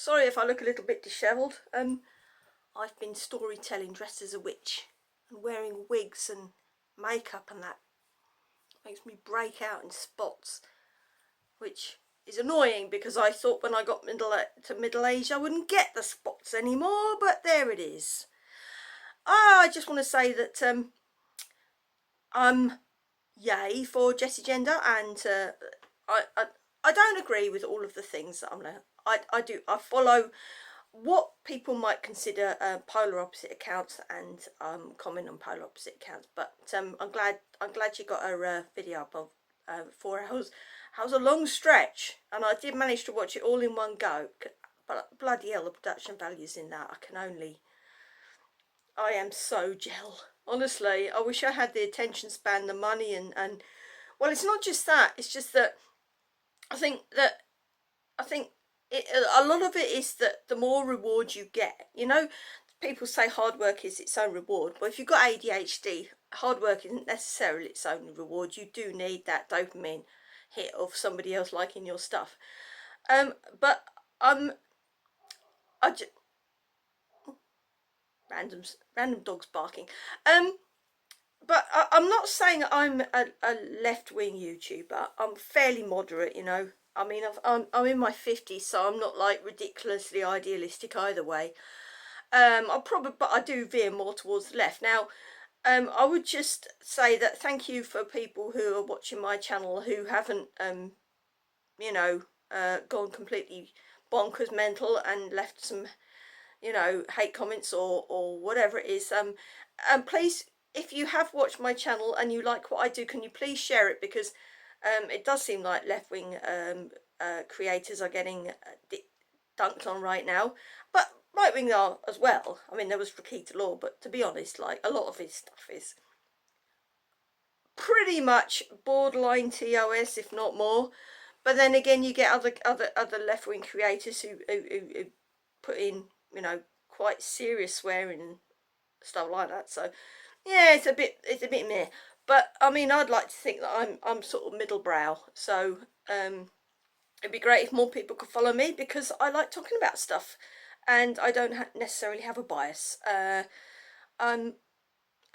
sorry if I look a little bit dishevelled. I've been storytelling dressed as a witch and wearing wigs and makeup, and that makes me break out in spots, which is annoying because I thought when I got middle age I wouldn't get the spots anymore, but there it is. I just want to say that I'm yay for Jessie Gender, and I don't agree with all of the things that I follow what people might consider polar opposite accounts, and comment on polar opposite accounts. But I'm glad you got a video up of 4 hours. That was a long stretch, and I did manage to watch it all in one go. But bloody hell, the production values in that, I am so gel. Honestly, I wish I had the attention span, the money, and well, it's not just that. It's just that I think a lot of it is that the more reward you get, people say hard work is its own reward. But if you've got ADHD, hard work isn't necessarily its own reward. You do need that dopamine hit of somebody else liking your stuff. But I just random dogs barking. But I'm not saying I'm a left-wing YouTuber. I'm fairly moderate, I mean, I'm in my 50s, so I'm not like ridiculously idealistic either way. But I do veer more towards the left. Now, I would just say that thank you for people who are watching my channel who haven't, gone completely bonkers mental and left some, hate comments or whatever it is. And please, if you have watched my channel and you like what I do, can you please share it, because it does seem like left-wing creators are getting dunked on right now, but right-wing are as well. I mean, there was Rakita Law, but to be honest, like, a lot of his stuff is pretty much borderline TOS, if not more. But then again, you get other left-wing creators who put in, quite serious swearing and stuff like that. So yeah, it's a bit meh. But I mean, I'd like to think that I'm sort of middle brow. So it'd be great if more people could follow me, because I like talking about stuff, and I don't necessarily have a bias. And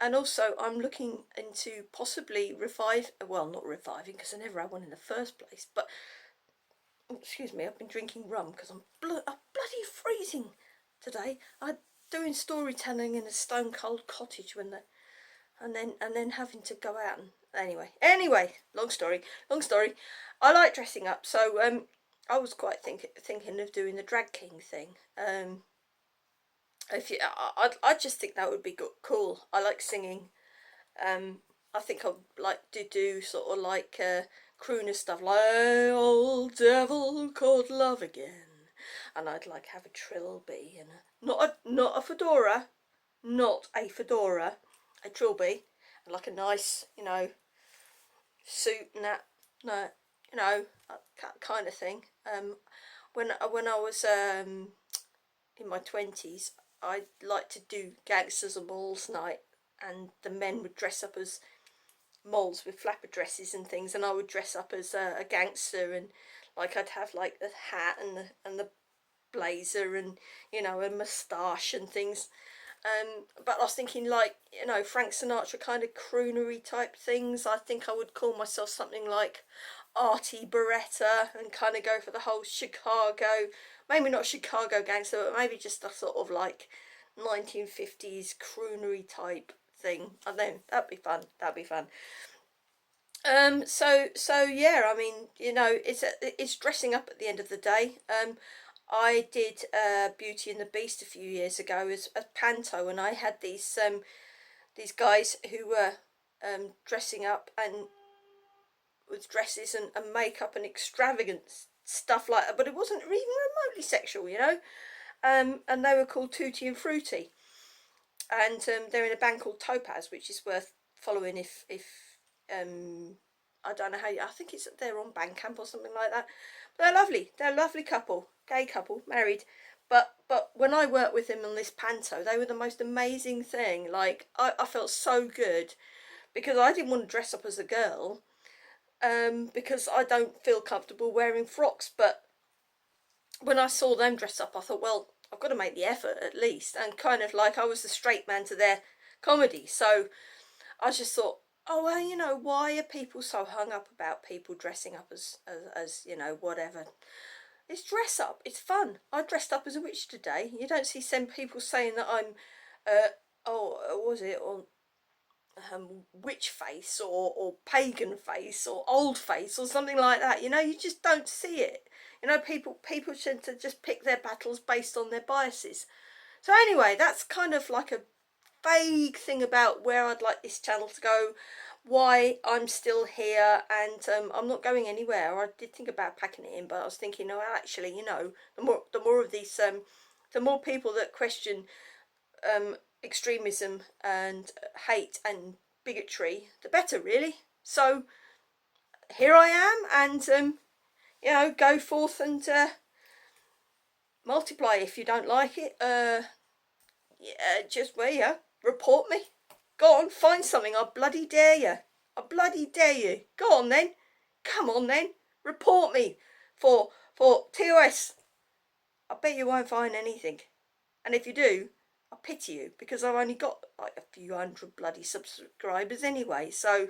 also I'm looking into possibly not reviving, because I never had one in the first place. But excuse me, I've been drinking rum because I'm bloody freezing today. I'm doing storytelling in a stone cold cottage and then having to go out and anyway, long story. I like dressing up, so I was quite thinking of doing the drag king thing. I just think that would be cool. I like singing. I think I'd like to do sort of like crooner stuff, like old devil called love again, and I'd like have a trilby and not a fedora, a trilby, and like a nice suit and that, no, that kind of thing. When I was in my 20s, I liked to do Gangsters and Balls night, and the men would dress up as moles with flapper dresses and things, and I would dress up as a gangster, and like I'd have like the hat and the blazer and a moustache and things. But I was thinking, like, Frank Sinatra kind of croonery type things. I think I would call myself something like Artie Beretta, and kind of go for the whole Chicago, maybe not Chicago gangster, but maybe just a sort of like 1950s croonery type thing. I don't know, that'd be fun. So yeah, I mean, it's dressing up at the end of the day. I did Beauty and the Beast a few years ago as panto, and I had these guys who were dressing up and with dresses and makeup and extravagant stuff like that, but it wasn't even remotely sexual, and they were called Tutti and Fruity, and they're in a band called Topaz, which is worth following if I don't know I think they're on Bandcamp or something like that. But they're a lovely couple, gay couple, married. But when I worked with them on this panto, they were the most amazing thing. Like, I felt so good, because I didn't want to dress up as a girl, because I don't feel comfortable wearing frocks. But when I saw them dress up, I thought, well, I've got to make the effort at least. And kind of like I was the straight man to their comedy. So I just thought, oh, well, you know, why are people so hung up about people dressing up as you know, whatever? It's dress up. It's fun. I dressed up as a witch today. You don't see some people saying that I'm, what was it, or witch face or pagan face or old face or something like that. You know, you just don't see it. You know, people tend to just pick their battles based on their biases. So anyway, that's kind of like a vague thing about where I'd like this channel to go, why I'm still here, and I'm not going anywhere. I did think about packing it in, but I was thinking, no, actually, you know, the more of these, the more people that question extremism and hate and bigotry, the better, really. So here I am, and you know, go forth and multiply. If you don't like it, yeah, just report me. Go on, find something. I bloody dare you. I bloody dare you. Go on then. Come on then. Report me for TOS. I bet you won't find anything. And if you do, I pity you, because I've only got like a few hundred bloody subscribers anyway. So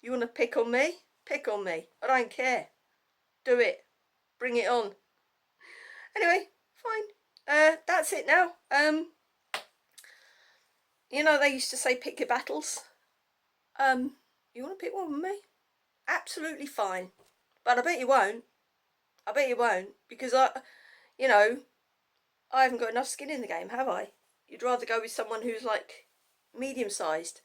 you want to pick on me? Pick on me. I don't care. Do it. Bring it on. Anyway, fine. That's it now. You know, they used to say pick your battles. You want to pick one with me? Absolutely fine. But I bet you won't. I bet you won't, because you know, I haven't got enough skin in the game, have I? You'd rather go with someone who's like medium-sized,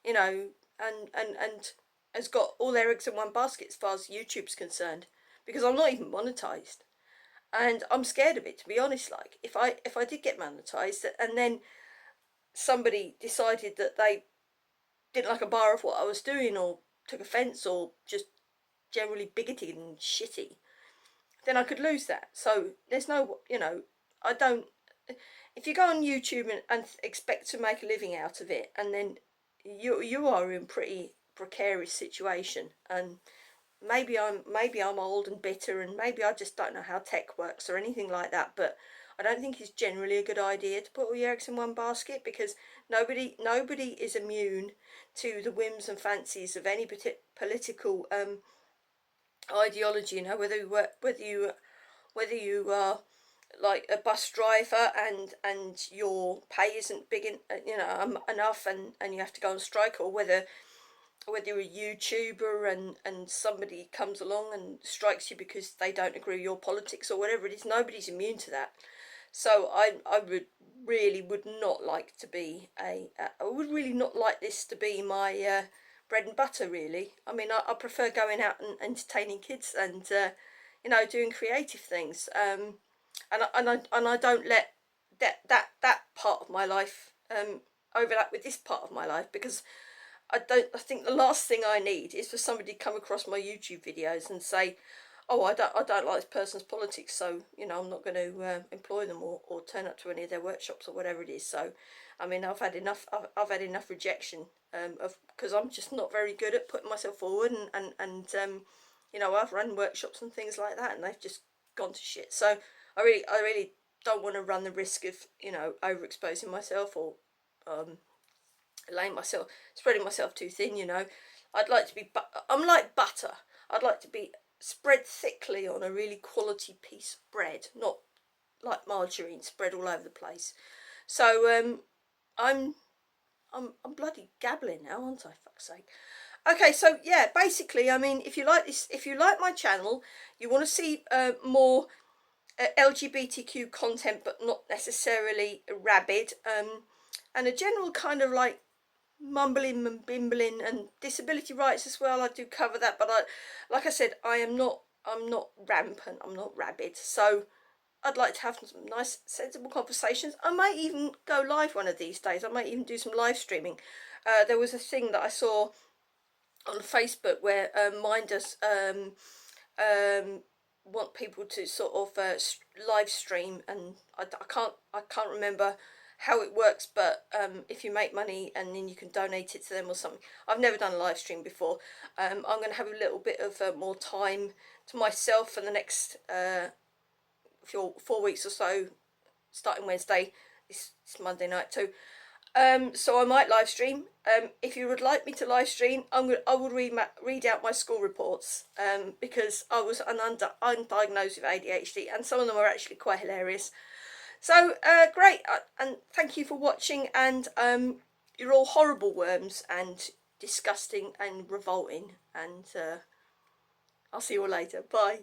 you know, and has got all their eggs in one basket as far as YouTube's concerned, because I'm not even monetized, and I'm scared of it, to be honest. Like, if I did get monetized and then somebody decided that they didn't like a bar of what I was doing, or took offence, or just generally bigoted and shitty, then I could lose that. So there's no, you know, I don't. If you go on YouTube and expect to make a living out of it, and then you are in pretty precarious situation, and maybe I'm old and bitter, and maybe I just don't know how tech works or anything like that, but I don't think it's generally a good idea to put all your eggs in one basket, because nobody is immune to the whims and fancies of any political ideology. You know, whether you are like a bus driver and your pay isn't big enough, and you have to go on strike, or whether you're a YouTuber and somebody comes along and strikes you because they don't agree with your politics or whatever it is. Nobody's immune to that. So I would not like to be I would really not like this to be my bread and butter, really. I mean, I prefer going out and entertaining kids, and you know, doing creative things, and I don't let that part of my life overlap with this part of my life, because I think the last thing I need is for somebody to come across my YouTube videos and say, oh, I don't like this person's politics, so, you know, I'm not going to employ them, or turn up to any of their workshops or whatever it is. So, I mean, I've had enough rejection because I'm just not very good at putting myself forward, and you know, I've run workshops and things like that, and they've just gone to shit. So I really don't want to run the risk of, you know, overexposing myself, or spreading myself too thin. You know, I'd like to be, I'm like butter. I'd like to be spread thickly on a really quality piece of bread, not like margarine spread all over the place. So I'm bloody gabbling now, aren't I? Fuck's sake. Okay, so yeah, basically, I mean, if you like this, if you like my channel, you want to see more LGBTQ content, but not necessarily rabid, and a general kind of like mumbling and bimbling, and disability rights as well. I do cover that, but like I said, I'm not rampant, I'm not rabid. So I'd like to have some nice, sensible conversations. I might even go live one of these days. I might even do some live streaming. There was a thing that I saw on Facebook where Minders want people to sort of live stream, and I can't remember how it works, but if you make money and then you can donate it to them or something. I've never done a live stream before. I'm going to have a little bit of more time to myself for the next 4 weeks or so, starting Wednesday. It's Monday night too. So I might live stream. If you would like me to live stream, I will read out my school reports, because I was undiagnosed with ADHD, and some of them are actually quite hilarious. So great, and thank you for watching. And you're all horrible worms and disgusting and revolting. And I'll see you all later. Bye.